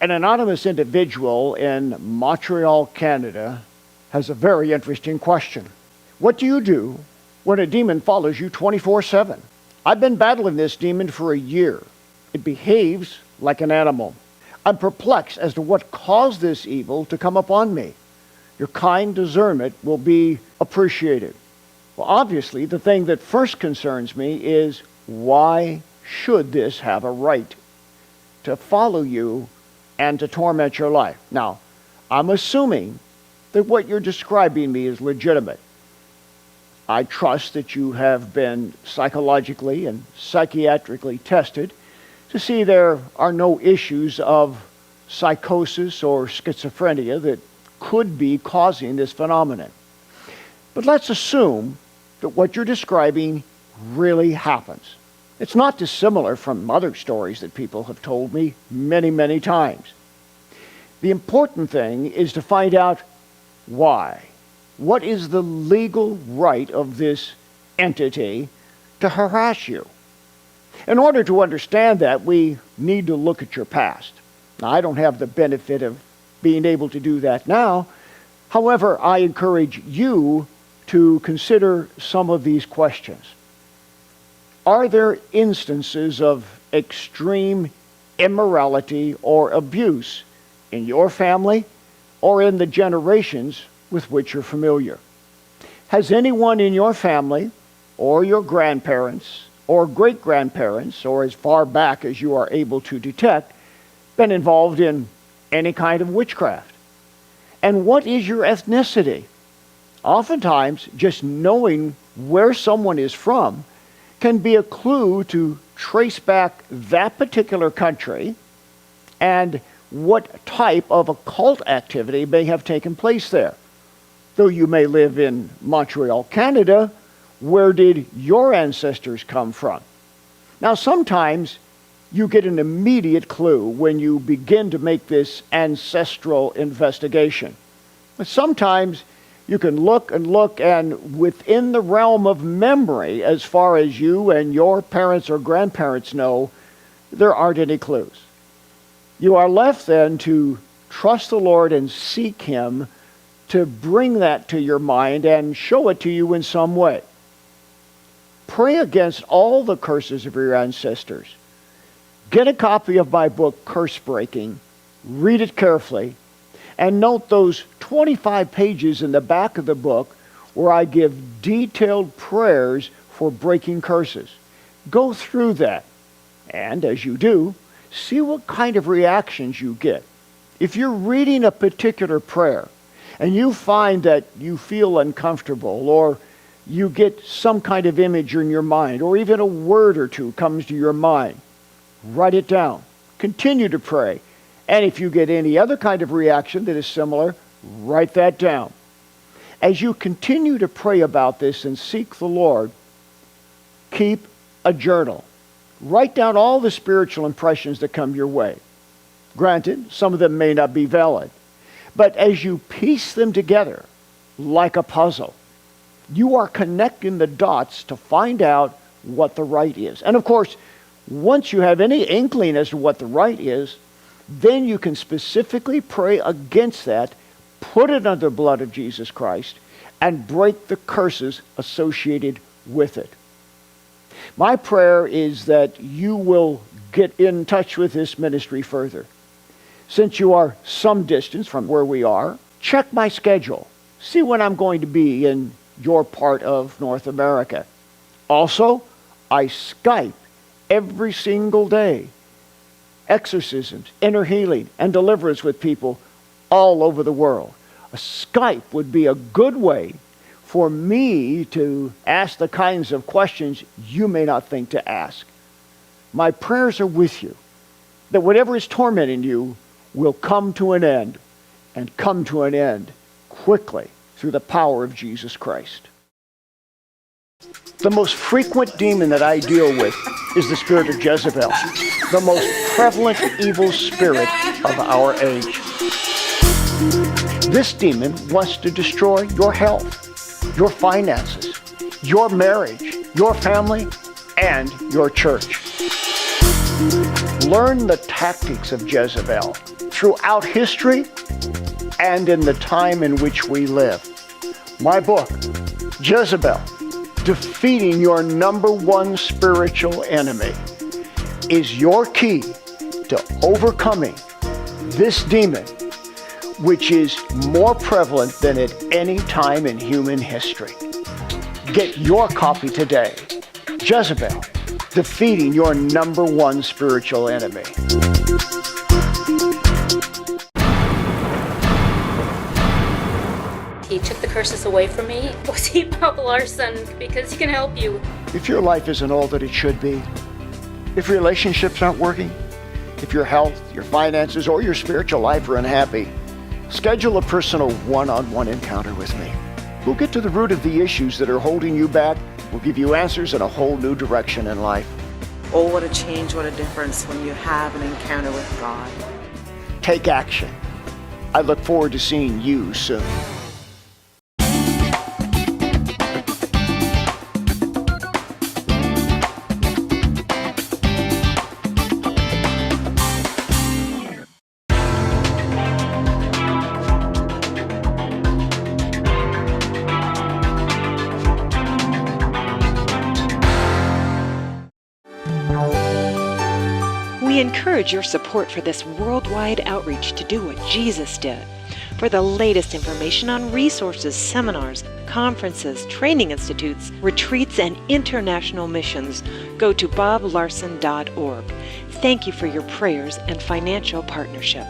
An anonymous individual in Montreal, Canada, has a very interesting question. What do you do when a demon follows you 24/7? I've been battling this demon for a year. It behaves like an animal. I'm perplexed as to what caused this evil to come upon me. Your kind discernment will be appreciated. Well, obviously, the thing that first concerns me is, why should this have a right to follow you and to torment your life? Now, I'm assuming that what you're describing me is legitimate. I trust that you have been psychologically and psychiatrically tested to see there are no issues of psychosis or schizophrenia that could be causing this phenomenon. But let's assume that what you're describing really happens. It's not dissimilar from other stories that people have told me many, many times. The important thing is to find out why. What is the legal right of this entity to harass you? In order to understand that, we need to look at your past. Now, I don't have the benefit of being able to do that now. However, I encourage you to consider some of these questions. Are there instances of extreme immorality or abuse in your family or in the generations with which you're familiar? Has anyone in your family or your grandparents or great-grandparents, or as far back as you are able to detect, been involved in any kind of witchcraft? And what is your ethnicity? Oftentimes, just knowing where someone is from can be a clue to trace back that particular country and what type of occult activity may have taken place there. Though you may live in Montreal, Canada, where did your ancestors come from? Now, sometimes you get an immediate clue when you begin to make this ancestral investigation. But sometimes you can look and look, and within the realm of memory, as far as you and your parents or grandparents know, there aren't any clues. You are left then to trust the Lord and seek Him to bring that to your mind and show it to you in some way. Pray against all the curses of your ancestors. Get a copy of my book, Curse Breaking. Read it carefully. And note those 25 pages in the back of the book where I give detailed prayers for breaking curses. Go through that. And as you do, see what kind of reactions you get. If you're reading a particular prayer and you find that you feel uncomfortable, or you get some kind of image in your mind, or even a word or two comes to your mind, write it down. Continue to pray. And if you get any other kind of reaction that is similar, write that down. As you continue to pray about this and seek the Lord, keep a journal. Write down all the spiritual impressions that come your way. Granted, some of them may not be valid. But as you piece them together, like a puzzle, you are connecting the dots to find out what the right is. And of course, once you have any inkling as to what the right is, then you can specifically pray against that, put it under the blood of Jesus Christ, and break the curses associated with it. My prayer is that you will get in touch with this ministry further. Since you are some distance from where we are, check my schedule. See when I'm going to be in your part of North America. Also, I Skype every single day. Exorcisms, inner healing, and deliverance with people all over the world. A Skype would be a good way for me to ask the kinds of questions you may not think to ask. My prayers are with you, that whatever is tormenting you will come to an end, and come to an end quickly through the power of Jesus Christ. The most frequent demon that I deal with is the spirit of Jezebel, the most prevalent evil spirit of our age. This demon wants to destroy your health, your finances, your marriage, your family, and your church. Learn the tactics of Jezebel. throughout history and in the time in which we live. My book, Jezebel, Defeating Your Number One Spiritual Enemy, is your key to overcoming this demon, which is more prevalent than at any time in human history. Get your copy today. Jezebel, Defeating Your Number One Spiritual Enemy. He took the curses away from me. Was he Bob Larson? Because he can help you. If your life isn't all that it should be, if relationships aren't working, if your health, your finances, or your spiritual life are unhappy, schedule a personal one-on-one encounter with me. We'll get to the root of the issues that are holding you back. We'll give you answers and a whole new direction in life. Oh, what a change, what a difference when you have an encounter with God. Take action. I look forward to seeing you soon. We encourage your support for this worldwide outreach to do what Jesus did. For the latest information on resources, seminars, conferences, training institutes, retreats, and international missions, go to boblarson.org. Thank you for your prayers and financial partnership.